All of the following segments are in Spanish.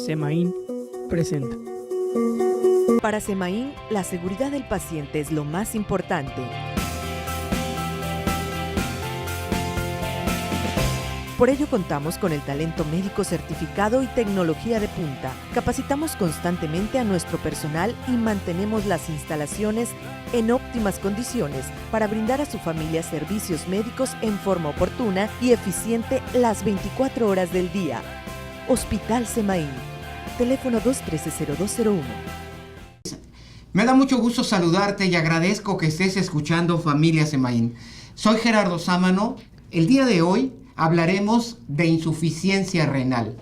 Semaín presenta. Para Semaín, la seguridad del paciente es lo más importante. Por ello contamos con el talento médico certificado y tecnología de punta. Capacitamos constantemente a nuestro personal y mantenemos las instalaciones en óptimas condiciones para brindar a su familia servicios médicos en forma oportuna y eficiente las 24 horas del día. Hospital Semaín. Teléfono 213-0201. Me da mucho gusto saludarte y agradezco que estés escuchando Familia Semaín. Soy Gerardo Sámano. El día de hoy hablaremos de insuficiencia renal.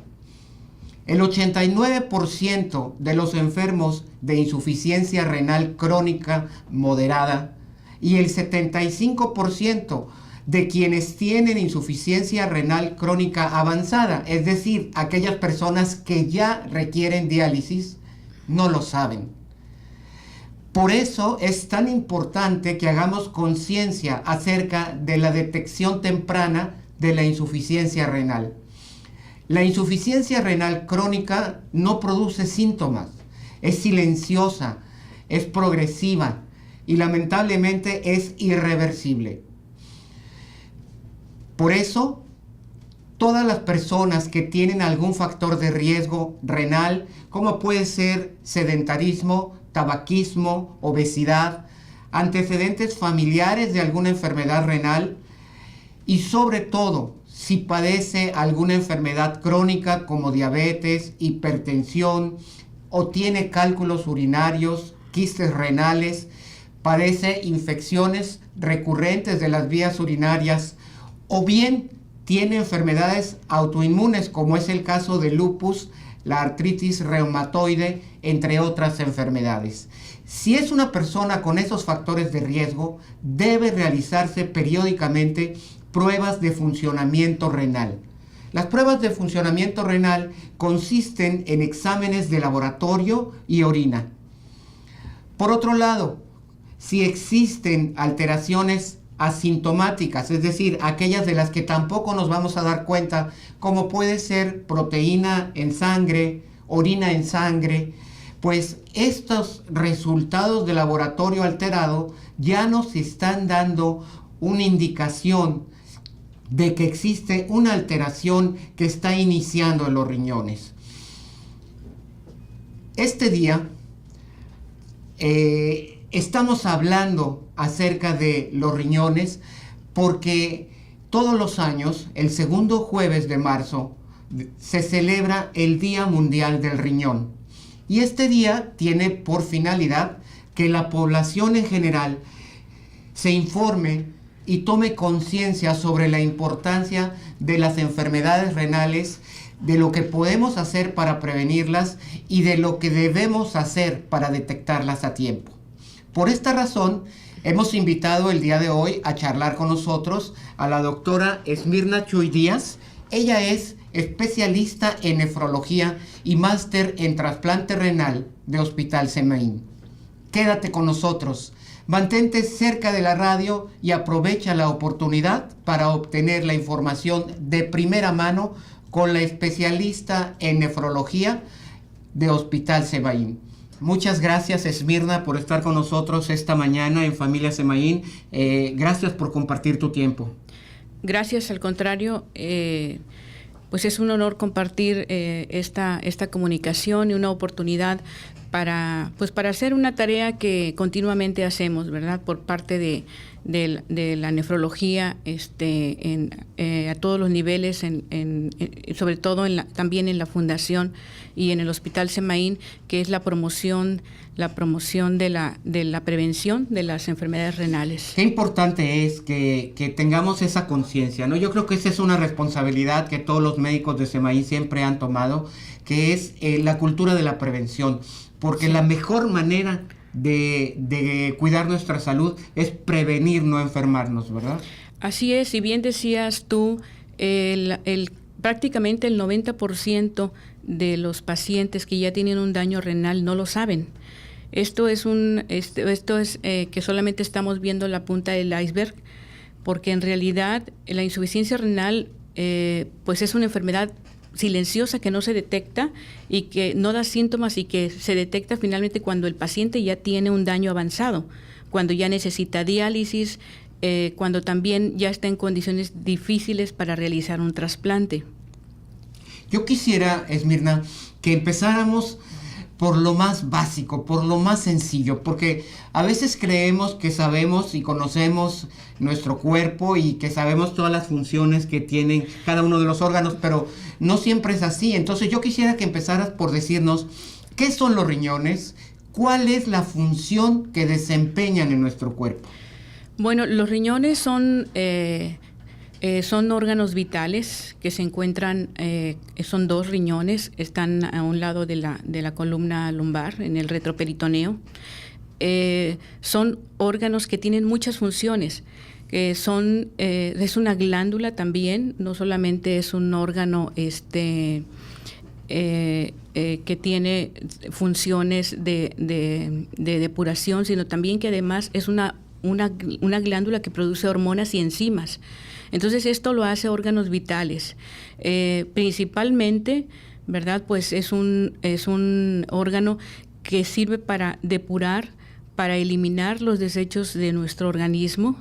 El 89% de los enfermos de insuficiencia renal crónica moderada y el 75% de quienes tienen insuficiencia renal crónica avanzada, es decir, aquellas personas que ya requieren diálisis, no lo saben. Por eso es tan importante que hagamos conciencia acerca de la detección temprana de la insuficiencia renal. La insuficiencia renal crónica no produce síntomas, es silenciosa, es progresiva y lamentablemente es irreversible. Por eso, todas las personas que tienen algún factor de riesgo renal, como puede ser sedentarismo, tabaquismo, obesidad, antecedentes familiares de alguna enfermedad renal y sobre todo si padece alguna enfermedad crónica como diabetes, hipertensión o tiene cálculos urinarios, quistes renales, padece infecciones recurrentes de las vías urinarias o bien tiene enfermedades autoinmunes como es el caso del lupus, la artritis reumatoide, entre otras enfermedades. Si es una persona con esos factores de riesgo, debe realizarse periódicamente pruebas de funcionamiento renal. Las pruebas de funcionamiento renal consisten en exámenes de laboratorio y orina. Por otro lado, si existen alteraciones asintomáticas, es decir, aquellas de las que tampoco nos vamos a dar cuenta, como puede ser proteína en sangre, orina en sangre, pues estos resultados de laboratorio alterado ya nos están dando una indicación de que existe una alteración que está iniciando en los riñones. Este día estamos hablando acerca de los riñones porque todos los años, el segundo jueves de marzo, se celebra el Día Mundial del Riñón. Y este día tiene por finalidad que la población en general se informe y tome conciencia sobre la importancia de las enfermedades renales, de lo que podemos hacer para prevenirlas y de lo que debemos hacer para detectarlas a tiempo. Por esta razón, hemos invitado el día de hoy a charlar con nosotros a la doctora Esmirna Chuy Díaz. Ella es especialista en nefrología y máster en trasplante renal de Hospital Semaín. Quédate con nosotros, mantente cerca de la radio y aprovecha la oportunidad para obtener la información de primera mano con la especialista en nefrología de Hospital Semaín. Muchas gracias, Esmirna, por estar con nosotros esta mañana en Familia Semaín. Gracias por compartir tu tiempo. Gracias, al contrario. Pues es un honor compartir esta comunicación y una oportunidad para hacer una tarea que continuamente hacemos, ¿verdad? Por parte de la nefrología a todos los niveles, sobre todo también en la Fundación y en el Hospital Semaín, que es la promoción de la prevención de las enfermedades renales. Qué importante es que tengamos esa conciencia, ¿no? Yo creo que esa es una responsabilidad que todos los médicos de Semaín siempre han tomado, que es la cultura de la prevención, porque sí, la mejor manera de cuidar nuestra salud es prevenir no enfermarnos, ¿verdad? Así es, y bien decías tú, prácticamente el 90% de los pacientes que ya tienen un daño renal no lo saben. Esto es que solamente estamos viendo la punta del iceberg, porque en realidad la insuficiencia renal pues es una enfermedad silenciosa que no se detecta y que no da síntomas y que se detecta finalmente cuando el paciente ya tiene un daño avanzado, cuando ya necesita diálisis, cuando también ya está en condiciones difíciles para realizar un trasplante. Yo quisiera, Esmirna, que empezáramos por lo más básico, por lo más sencillo, porque a veces creemos que sabemos y conocemos nuestro cuerpo y que sabemos todas las funciones que tienen cada uno de los órganos, pero no siempre es así. Entonces yo quisiera que empezaras por decirnos qué son los riñones, cuál es la función que desempeñan en nuestro cuerpo. Bueno, los riñones son órganos vitales que se encuentran, son 2 riñones, están a un lado de la columna lumbar, en el retroperitoneo. Son órganos que tienen muchas funciones. Es una glándula también, no solamente es un órgano que tiene funciones de depuración, sino también que además es una glándula que produce hormonas y enzimas. Entonces esto lo hace órganos vitales. Principalmente, ¿verdad? Pues es un órgano que sirve para depurar, para eliminar los desechos de nuestro organismo.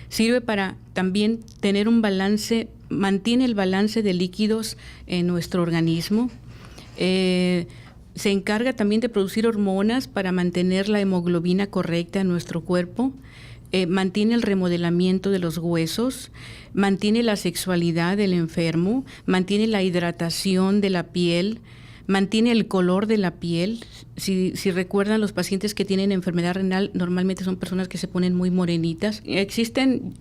Sirve para también tener un balance, mantiene el balance de líquidos en nuestro organismo. Se encarga también de producir hormonas para mantener la hemoglobina correcta en nuestro cuerpo. Mantiene el remodelamiento de los huesos, mantiene la sexualidad del enfermo, mantiene la hidratación de la piel, mantiene el color de la piel. Si recuerdan, los pacientes que tienen enfermedad renal normalmente son personas que se ponen muy morenitas. Existen,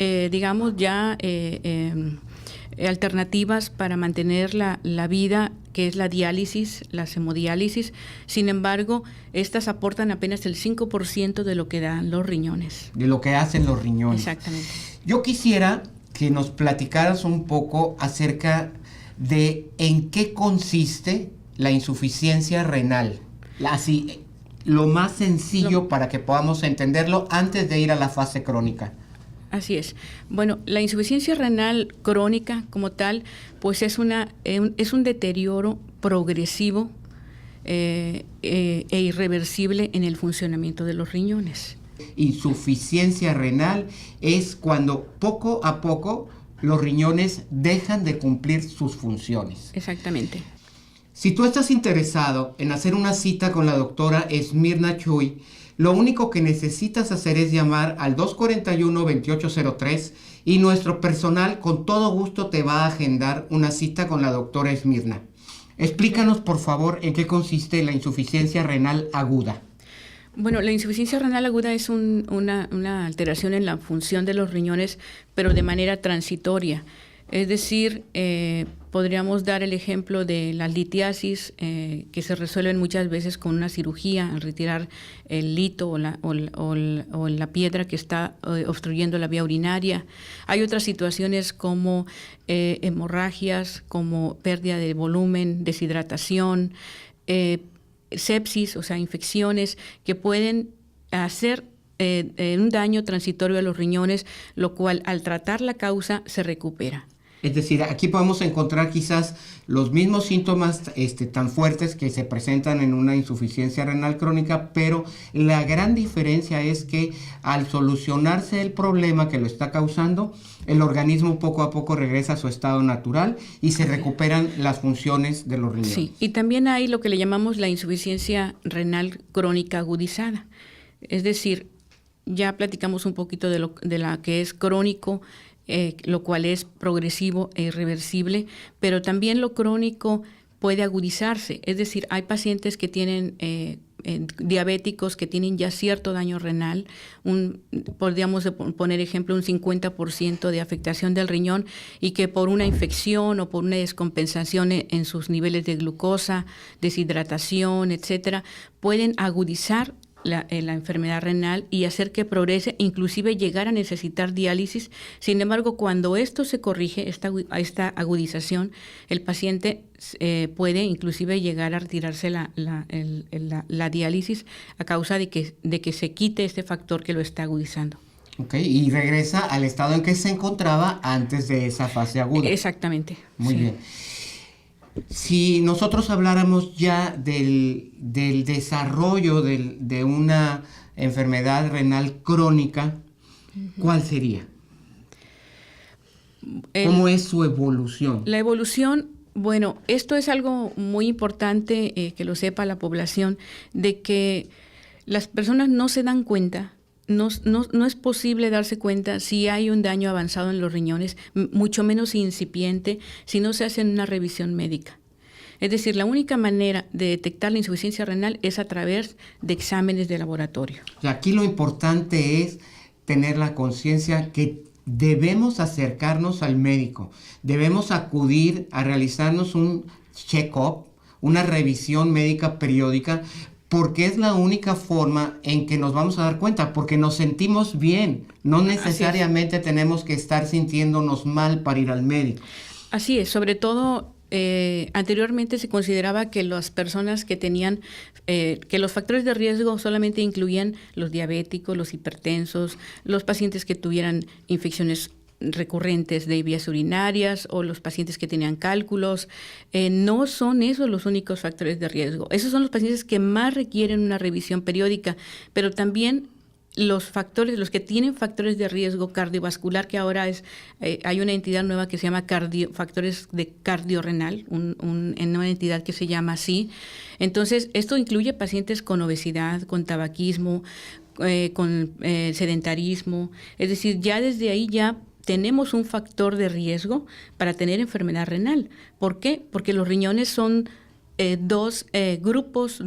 ya alternativas para mantener la vida, que es la diálisis, la hemodiálisis. Sin embargo, estas aportan apenas el 5% de lo que dan los riñones. De lo que hacen los riñones. Exactamente. Yo quisiera que nos platicaras un poco acerca de en qué consiste la insuficiencia renal. Así, lo más sencillo para que podamos entenderlo antes de ir a la fase crónica. Así es. Bueno, la insuficiencia renal crónica como tal, pues es un deterioro progresivo e irreversible en el funcionamiento de los riñones. Insuficiencia renal es cuando poco a poco los riñones dejan de cumplir sus funciones. Exactamente. Si tú estás interesado en hacer una cita con la doctora Esmirna Chuy, lo único que necesitas hacer es llamar al 241-2803 y nuestro personal con todo gusto te va a agendar una cita con la doctora Esmirna. Explícanos, por favor, en qué consiste la insuficiencia renal aguda. Bueno, la insuficiencia renal aguda es una alteración en la función de los riñones, pero de manera transitoria. Es decir, podríamos dar el ejemplo de la litiasis, que se resuelven muchas veces con una cirugía al retirar el lito o la piedra que está obstruyendo la vía urinaria. Hay otras situaciones como hemorragias, como pérdida de volumen, deshidratación, sepsis, o sea, infecciones que pueden hacer un daño transitorio a los riñones, lo cual al tratar la causa se recupera. Es decir, aquí podemos encontrar quizás los mismos síntomas tan fuertes que se presentan en una insuficiencia renal crónica, pero la gran diferencia es que al solucionarse el problema que lo está causando, el organismo poco a poco regresa a su estado natural y se recuperan las funciones de los riñones. Sí, y también hay lo que le llamamos la insuficiencia renal crónica agudizada. Es decir, ya platicamos un poquito de la que es crónico, lo cual es progresivo e irreversible, pero también lo crónico puede agudizarse. Es decir, hay pacientes que tienen diabéticos que tienen ya cierto daño renal, podríamos poner ejemplo un 50% de afectación del riñón y que por una infección o por una descompensación en sus niveles de glucosa, deshidratación, etcétera, pueden agudizar la enfermedad renal y hacer que progrese, inclusive llegar a necesitar diálisis. Sin embargo, cuando esto se corrige, esta agudización, el paciente puede inclusive llegar a retirarse la diálisis a causa de que se quite este factor que lo está agudizando. Ok, y regresa al estado en que se encontraba antes de esa fase aguda. Exactamente. Muy sí. bien. Si nosotros habláramos ya del desarrollo de una enfermedad renal crónica, ¿cuál sería? ¿Cómo es su evolución? La evolución, bueno, esto es algo muy importante que lo sepa la población, de que las personas no se dan cuenta. No es posible darse cuenta si hay un daño avanzado en los riñones, mucho menos incipiente, si no se hace una revisión médica. Es decir, la única manera de detectar la insuficiencia renal es a través de exámenes de laboratorio. O sea, aquí lo importante es tener la conciencia que debemos acercarnos al médico, debemos acudir a realizarnos un check-up, una revisión médica periódica, porque es la única forma en que nos vamos a dar cuenta, porque nos sentimos bien, no necesariamente tenemos que estar sintiéndonos mal para ir al médico. Así es, sobre todo anteriormente se consideraba que las personas que tenían, que los factores de riesgo solamente incluían los diabéticos, los hipertensos, los pacientes que tuvieran infecciones recurrentes de vías urinarias o los pacientes que tenían cálculos. No son esos los únicos factores de riesgo. Esos son los pacientes que más requieren una revisión periódica, pero también los que tienen factores de riesgo cardiovascular, que ahora hay una entidad nueva que se llama factores de cardiorrenal, en una entidad que se llama así. Entonces, esto incluye pacientes con obesidad, con tabaquismo, con sedentarismo. Es decir, ya desde ahí ya tenemos un factor de riesgo para tener enfermedad renal. ¿Por qué? Porque los riñones son dos grupos,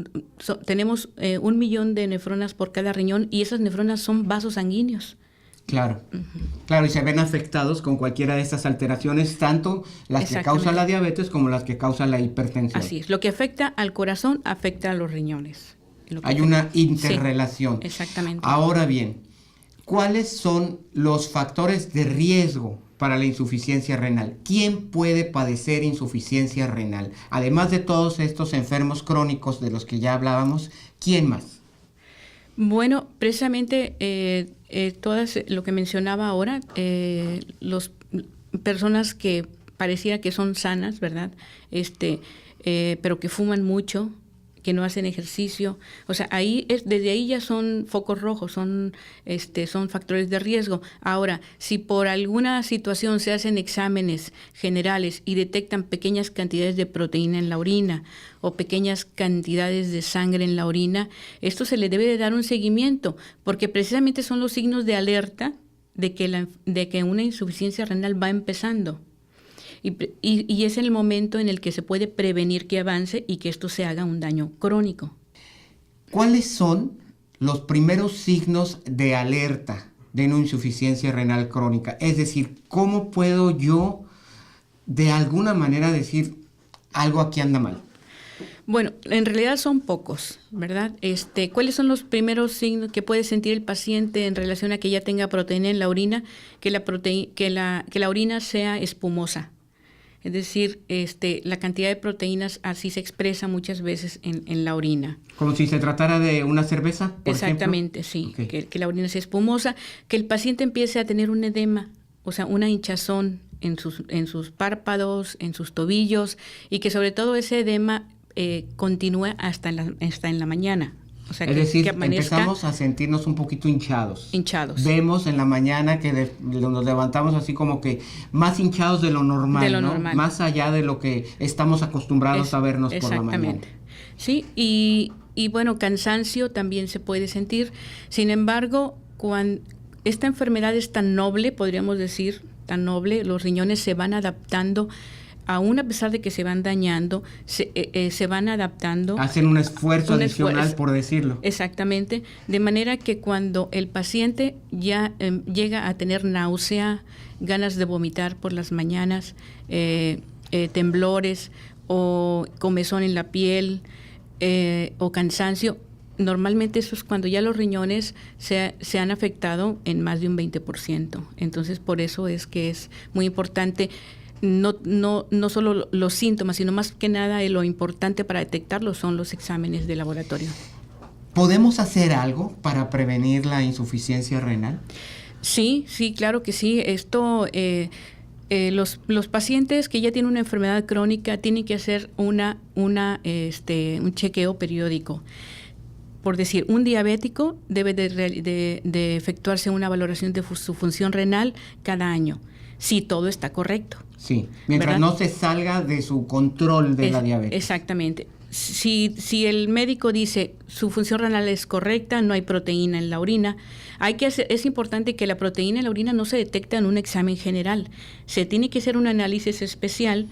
tenemos 1 millón de nefronas por cada riñón y esas nefronas son vasos sanguíneos. Claro, claro, y se ven afectados con cualquiera de estas alteraciones, tanto las que causan la diabetes como las que causan la hipertensión. Así es, lo que afecta al corazón afecta a los riñones. Hay una interrelación. Sí, exactamente. Ahora bien, ¿cuáles son los factores de riesgo para la insuficiencia renal? ¿Quién puede padecer insuficiencia renal? Además de todos estos enfermos crónicos de los que ya hablábamos, ¿quién más? Bueno, precisamente todas lo que mencionaba ahora, las personas que pareciera que son sanas, ¿verdad? Pero que fuman mucho, que no hacen ejercicio, o sea, desde ahí ya son focos rojos, son factores de riesgo. Ahora, si por alguna situación se hacen exámenes generales y detectan pequeñas cantidades de proteína en la orina o pequeñas cantidades de sangre en la orina, esto se le debe de dar un seguimiento, porque precisamente son los signos de alerta de que una insuficiencia renal va empezando. Y es el momento en el que se puede prevenir que avance y que esto se haga un daño crónico. ¿Cuáles son los primeros signos de alerta de una insuficiencia renal crónica? Es decir, ¿cómo puedo yo de alguna manera decir algo aquí anda mal? Bueno, en realidad son pocos, ¿verdad? ¿Cuáles son los primeros signos que puede sentir el paciente en relación a que ya tenga proteína en la orina? Que la orina sea espumosa. Es decir, la cantidad de proteínas así se expresa muchas veces en la orina. ¿Como si se tratara de una cerveza, por Exactamente, ejemplo? sí. Okay. Que la orina sea espumosa, que el paciente empiece a tener un edema, o sea, una hinchazón en sus párpados, en sus tobillos, y que sobre todo ese edema continúe hasta en la mañana. O sea, es decir, empezamos a sentirnos un poquito hinchados. Vemos en la mañana que nos levantamos así como que más hinchados de lo normal, ¿no? Normal. Más allá de lo que estamos acostumbrados a vernos por la mañana. Sí, y bueno, cansancio también se puede sentir. Sin embargo, cuando esta enfermedad es tan noble, podríamos decir, tan noble, los riñones se van adaptando. Aún a pesar de que se van dañando, se van adaptando. Hacen un esfuerzo adicional, por decirlo. Exactamente. De manera que cuando el paciente ya llega a tener náusea, ganas de vomitar por las mañanas, temblores o comezón en la piel o cansancio, normalmente eso es cuando ya los riñones se han afectado en más de un 20%. Entonces, por eso es que es muy importante. No solo los síntomas, sino más que nada lo importante para detectarlo son los exámenes de laboratorio. ¿Podemos hacer algo para prevenir la insuficiencia renal? Sí, claro que sí. Esto Los pacientes que ya tienen una enfermedad crónica tienen que hacer un chequeo periódico. Por decir, un diabético debe de efectuarse una valoración de su función renal cada año, si todo está correcto. Sí, mientras ¿verdad? no se salga de su control de la diabetes. Exactamente. Si el médico dice su función renal es correcta, no hay proteína en la orina, es importante que la proteína en la orina no se detecte en un examen general. Se tiene que hacer un análisis especial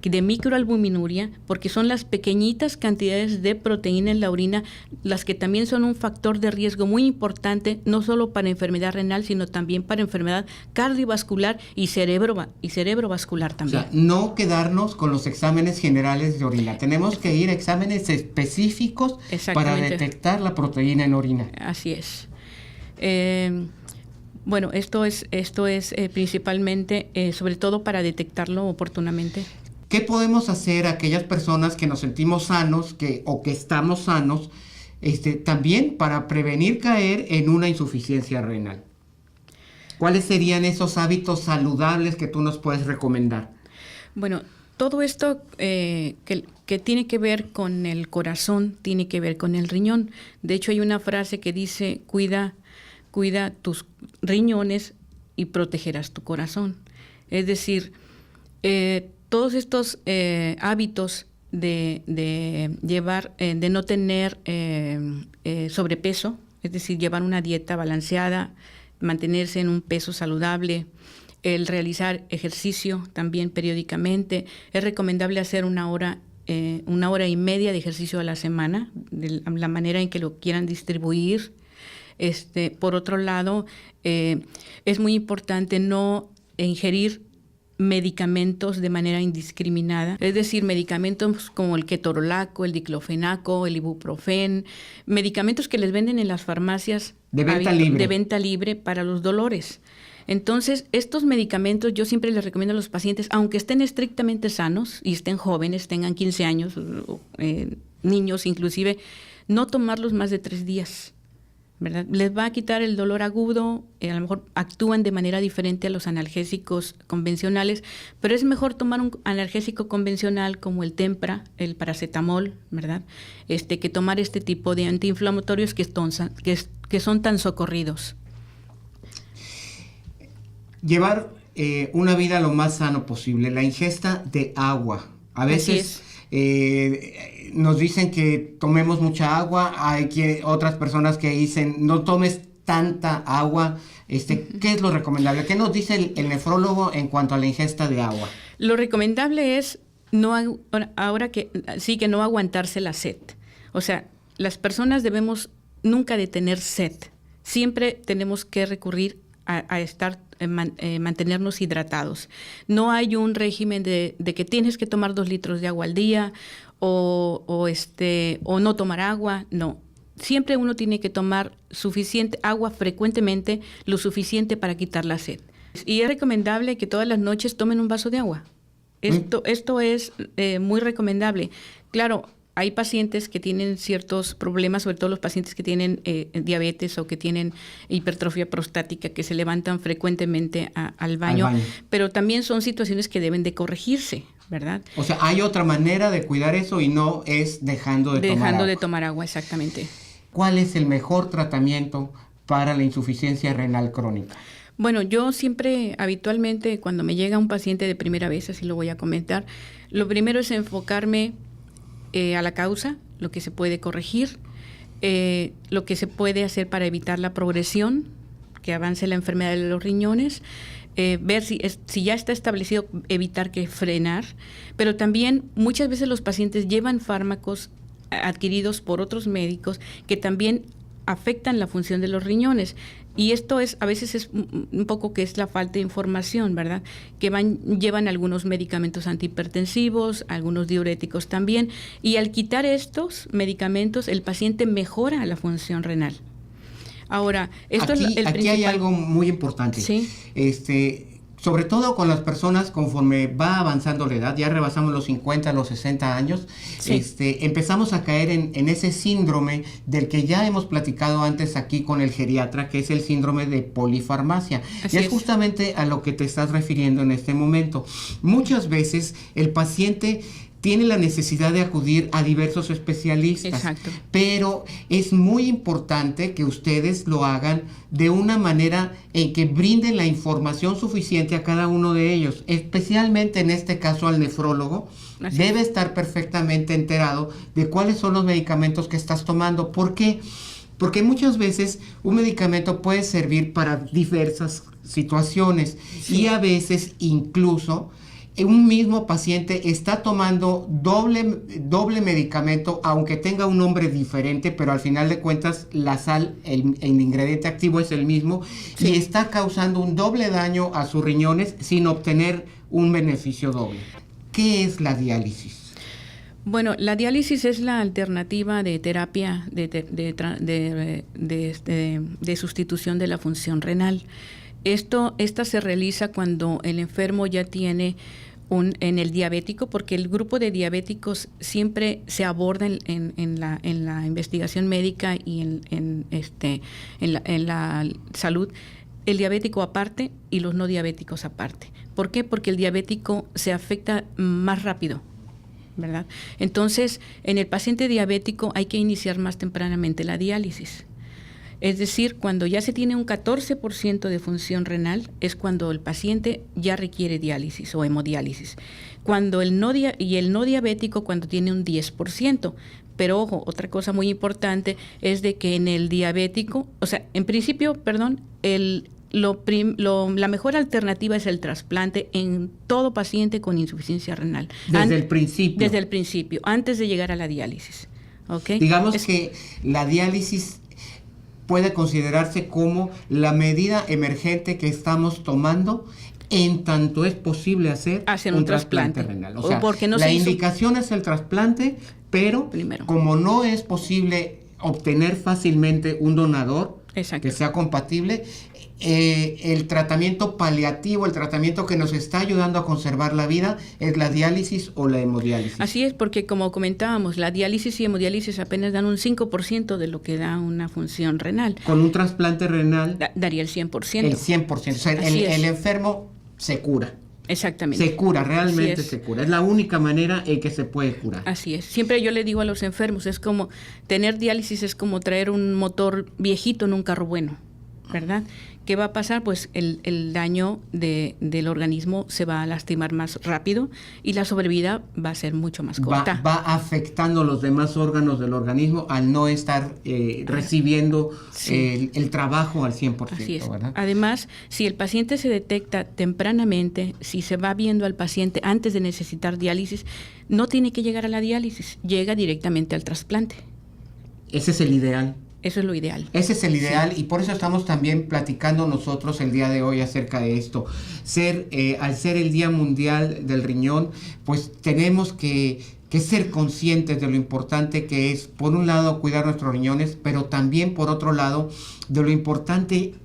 de microalbuminuria, porque son las pequeñitas cantidades de proteína en la orina las que también son un factor de riesgo muy importante, no solo para enfermedad renal, sino también para enfermedad cardiovascular y cerebrovascular también. O sea, no quedarnos con los exámenes generales de orina. Tenemos que ir a exámenes específicos para detectar la proteína en orina. Así es. Bueno, esto es principalmente, sobre todo para detectarlo oportunamente. ¿Qué podemos hacer aquellas personas que nos sentimos sanos o que estamos sanos, también para prevenir caer en una insuficiencia renal? ¿Cuáles serían esos hábitos saludables que tú nos puedes recomendar? Bueno, todo esto que tiene que ver con el corazón, tiene que ver con el riñón. De hecho, hay una frase que dice, cuida tus riñones y protegerás tu corazón. Es decir, todos estos hábitos de llevar, de no tener sobrepeso, es decir, llevar una dieta balanceada, mantenerse en un peso saludable, el realizar ejercicio también periódicamente. Es recomendable hacer 1 hora y media de ejercicio a la semana, de la manera en que lo quieran distribuir. Por otro lado, es muy importante no ingerir medicamentos de manera indiscriminada, es decir, medicamentos como el ketorolaco, el diclofenaco, el ibuprofen, medicamentos que les venden en las farmacias de venta libre para los dolores. Entonces, estos medicamentos yo siempre les recomiendo a los pacientes, aunque estén estrictamente sanos y estén jóvenes, tengan 15 años, niños inclusive, no tomarlos más de 3 días. ¿Verdad? Les va a quitar el dolor agudo, a lo mejor actúan de manera diferente a los analgésicos convencionales, pero es mejor tomar un analgésico convencional como el Tempra, el paracetamol, ¿verdad? Que tomar este tipo de antiinflamatorios que son tan socorridos. Llevar una vida lo más sano posible, la ingesta de agua. A veces nos dicen que tomemos mucha agua, hay otras personas que dicen no tomes tanta agua. ¿Qué es lo recomendable? ¿Qué nos dice el nefrólogo en cuanto a la ingesta de agua? Lo recomendable es no aguantarse la sed. O sea, las personas debemos nunca de tener sed. Siempre tenemos que recurrir a mantenernos hidratados. No hay un régimen de que tienes que tomar 2 litros de agua al día o no tomar agua. No. Siempre uno tiene que tomar suficiente agua frecuentemente, lo suficiente para quitar la sed. Y es recomendable que todas las noches tomen un vaso de agua. Esto es muy recomendable. Claro, hay pacientes que tienen ciertos problemas, sobre todo los pacientes que tienen diabetes o que tienen hipertrofia prostática, que se levantan frecuentemente al baño, pero también son situaciones que deben de corregirse, ¿verdad? O sea, hay otra manera de cuidar eso y no es dejando de tomar agua, exactamente. ¿Cuál es el mejor tratamiento para la insuficiencia renal crónica? Bueno, yo siempre, habitualmente, cuando me llega un paciente de primera vez, así lo voy a comentar, lo primero es enfocarme a la causa, lo que se puede corregir, lo que se puede hacer para evitar la progresión, que avance la enfermedad de los riñones, ver si ya está establecido, evitar que frenar, pero también muchas veces los pacientes llevan fármacos adquiridos por otros médicos que también afectan la función de los riñones. Y esto a veces es un poco que es la falta de información, ¿verdad? Que llevan algunos medicamentos antihipertensivos, algunos diuréticos también, y al quitar estos medicamentos, el paciente mejora la función renal. Ahora, aquí hay algo muy importante. ¿Sí? sobre todo con las personas conforme va avanzando la edad, ya rebasamos los 50, los 60 años, Sí. empezamos a caer en ese síndrome del que ya hemos platicado antes aquí con el geriatra, que es el síndrome de polifarmacia. Así y es es. justamente a lo que te estás refiriendo en este momento. Muchas veces el paciente tiene la necesidad de acudir a diversos especialistas. Exacto. Pero es muy importante que ustedes lo hagan de una manera en que brinden la información suficiente a cada uno de ellos, especialmente en este caso al nefrólogo. Así Debe estar perfectamente enterado de cuáles son los medicamentos que estás tomando. ¿Por qué? Porque muchas veces un medicamento puede servir para diversas situaciones y a veces incluso un mismo paciente está tomando doble medicamento, aunque tenga un nombre diferente, pero al final de cuentas la sal, el ingrediente activo es el mismo, Sí. y está causando un doble daño a sus riñones sin obtener un beneficio doble. ¿Qué es la diálisis? Bueno, la diálisis es la alternativa de terapia de sustitución de la función renal. Esta se realiza cuando el enfermo ya tiene en el diabético, porque el grupo de diabéticos siempre se aborda en la investigación médica y en la salud, el diabético aparte y los no diabéticos aparte. ¿Por qué? Porque el diabético se afecta más rápido, ¿verdad? Entonces, en el paciente diabético hay que iniciar más tempranamente la diálisis. Es decir, cuando ya se tiene un 14% de función renal, es cuando el paciente ya requiere diálisis o hemodiálisis. Cuando el no diabético, cuando tiene un 10%. Pero ojo, otra cosa muy importante es de que en el diabético, o sea, en principio, perdón, la mejor alternativa es el trasplante en todo paciente con insuficiencia renal. Desde el principio. Desde el principio, antes de llegar a la diálisis. ¿Okay? Digamos que la diálisis puede considerarse como la medida emergente que estamos tomando en tanto es posible hacer un trasplante renal. O sea, porque no la se hizo indicación es el trasplante, pero primero. como no es posible obtener fácilmente un donador Exacto. que sea compatible, el tratamiento paliativo, el tratamiento que nos está ayudando a conservar la vida, es la diálisis o la hemodiálisis. Así es, porque como comentábamos, la diálisis y hemodiálisis apenas dan un 5% de lo que da una función renal. Con un trasplante renal Daría el 100%. El 100%. O sea, el enfermo se cura. Exactamente. Se cura, realmente Así es. se cura. Es la única manera en que se puede curar. Así es. Siempre yo le digo a los enfermos, es como tener diálisis, es como traer un motor viejito en un carro bueno, ¿verdad? ¿Qué va a pasar? Pues el daño del organismo se va a lastimar más rápido y la sobrevida va a ser mucho más corta. Va afectando los demás órganos del organismo al no estar recibiendo Sí. el trabajo al 100%. Así es. ¿Verdad? Además, si el paciente se detecta tempranamente, si se va viendo al paciente antes de necesitar diálisis, no tiene que llegar a la diálisis, llega directamente al trasplante. Ese es el ideal. Eso es lo ideal. Ese es el ideal, y por eso estamos también platicando nosotros el día de hoy acerca de esto. Al ser el Día Mundial del Riñón, pues tenemos que ser conscientes de lo importante que es, por un lado, cuidar nuestros riñones, pero también, por otro lado, de lo importante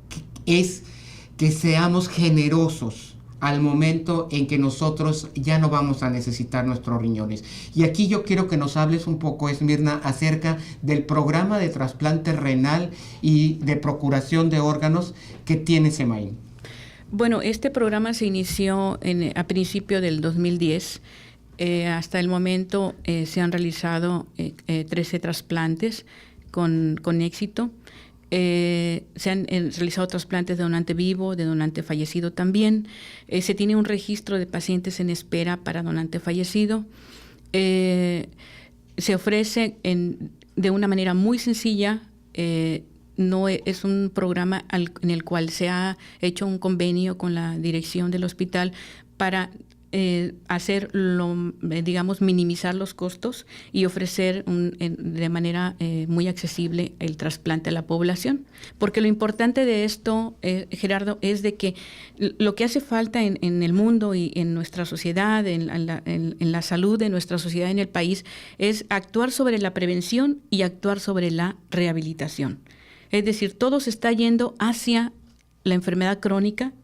que es que seamos generosos al momento en que nosotros ya no vamos a necesitar nuestros riñones. Y aquí yo quiero que nos hables un poco, Esmirna, acerca del programa de trasplante renal y de procuración de órganos que tiene SEMAIN. Bueno, este programa se inició a principio del 2010. Hasta el momento se han realizado 13 trasplantes con éxito. Se han realizado trasplantes de donante vivo, de donante fallecido también. Se tiene un registro de pacientes en espera para donante fallecido. Se ofrece de una manera muy sencilla. No es un programa en el cual se ha hecho un convenio con la dirección del hospital para minimizar los costos y ofrecer de manera muy accesible el trasplante a la población. Porque lo importante de esto, Gerardo, es de que lo que hace falta en el mundo y en nuestra sociedad, en la salud de nuestra sociedad, en el país, es actuar sobre la prevención y actuar sobre la rehabilitación. Es decir, todo se está yendo hacia la enfermedad crónica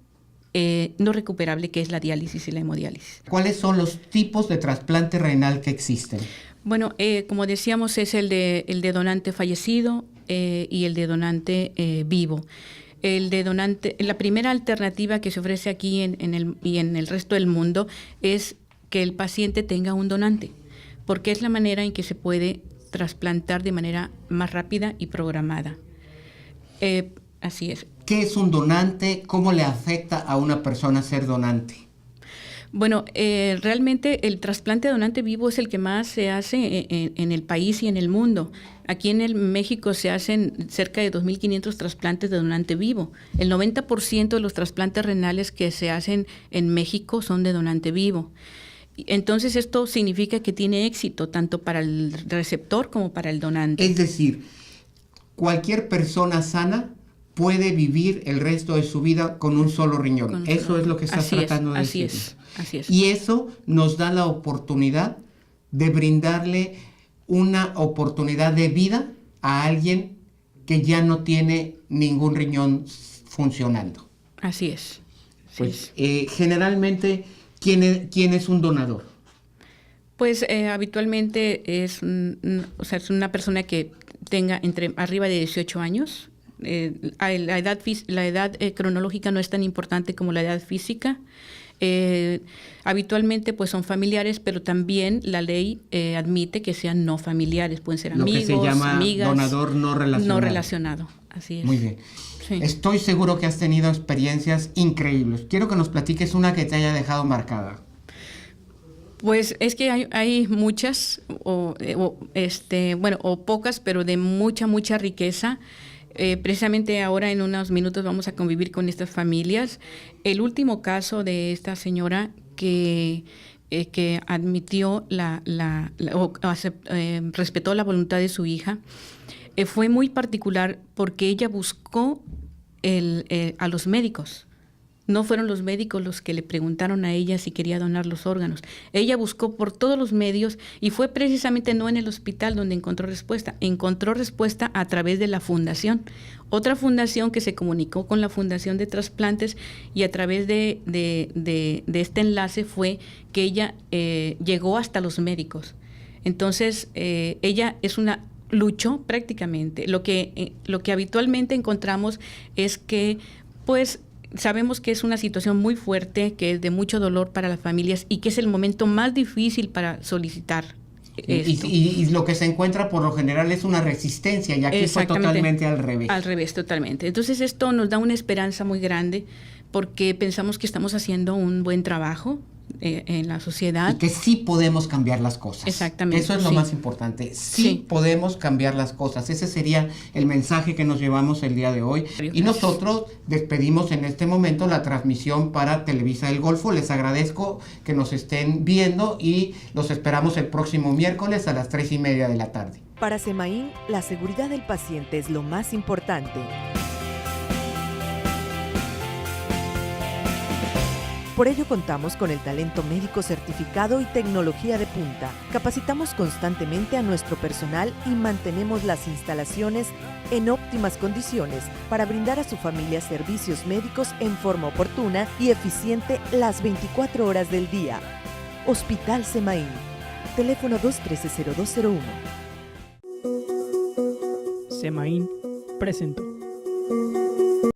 no recuperable, que es la diálisis y la hemodiálisis. ¿Cuáles son los tipos de trasplante renal que existen? Bueno, como decíamos, es el de donante fallecido y el de donante vivo. El de donante, la primera alternativa que se ofrece aquí y en el resto del mundo es que el paciente tenga un donante, porque es la manera en que se puede trasplantar de manera más rápida y programada. Así es. ¿Qué es un donante? ¿Cómo le afecta a una persona ser donante? Bueno, realmente el trasplante de donante vivo es el que más se hace en el país y en el mundo. Aquí en México se hacen cerca de 2.500 trasplantes de donante vivo. El 90% de los trasplantes renales que se hacen en México son de donante vivo. Entonces esto significa que tiene éxito tanto para el receptor como para el donante. Es decir, cualquier persona sana puede vivir el resto de su vida con un solo riñón. Eso es lo que estás tratando de decir. Así es. Y eso nos da la oportunidad de brindarle una oportunidad de vida a alguien que ya no tiene ningún riñón funcionando. Así es. Pues generalmente, ¿quién es un donador? Pues habitualmente es una persona que tenga arriba de 18 años. La edad cronológica no es tan importante como la edad física. Habitualmente pues son familiares, pero también la ley admite que sean no familiares, pueden ser amigos, lo que se llama amigas, donador no relacionado. No relacionado, así es. Muy bien. Sí. Estoy seguro que has tenido experiencias increíbles. Quiero que nos platiques una que te haya dejado marcada. Pues es que hay muchas, o pocas, pero de mucha riqueza. Precisamente ahora en unos minutos vamos a convivir con estas familias. El último caso de esta señora que admitió respetó la voluntad de su hija, fue muy particular porque ella buscó a los médicos. No fueron los médicos los que le preguntaron a ella si quería donar los órganos. Ella buscó por todos los medios y fue precisamente no en el hospital donde encontró respuesta. Encontró respuesta a través de la fundación. Otra fundación que se comunicó con la Fundación de Trasplantes y a través de este enlace fue que ella llegó hasta los médicos. Entonces, ella luchó prácticamente. Lo que habitualmente encontramos es que, pues, sabemos que es una situación muy fuerte, que es de mucho dolor para las familias y que es el momento más difícil para solicitar esto. Y lo que se encuentra por lo general es una resistencia, y aquí fue totalmente al revés. Al revés, totalmente. Entonces esto nos da una esperanza muy grande porque pensamos que estamos haciendo un buen trabajo en la sociedad. Y que sí podemos cambiar las cosas. Exactamente. Eso es lo más importante. Sí podemos cambiar las cosas. Ese sería el mensaje que nos llevamos el día de hoy. Y nosotros despedimos en este momento la transmisión para Televisa del Golfo. Les agradezco que nos estén viendo y los esperamos el próximo miércoles a las 3:30 de la tarde. Para Semaín, la seguridad del paciente es lo más importante. Por ello contamos con el talento médico certificado y tecnología de punta. Capacitamos constantemente a nuestro personal y mantenemos las instalaciones en óptimas condiciones para brindar a su familia servicios médicos en forma oportuna y eficiente las 24 horas del día. Hospital Semaín. Teléfono 213-0201. Semaín presentó.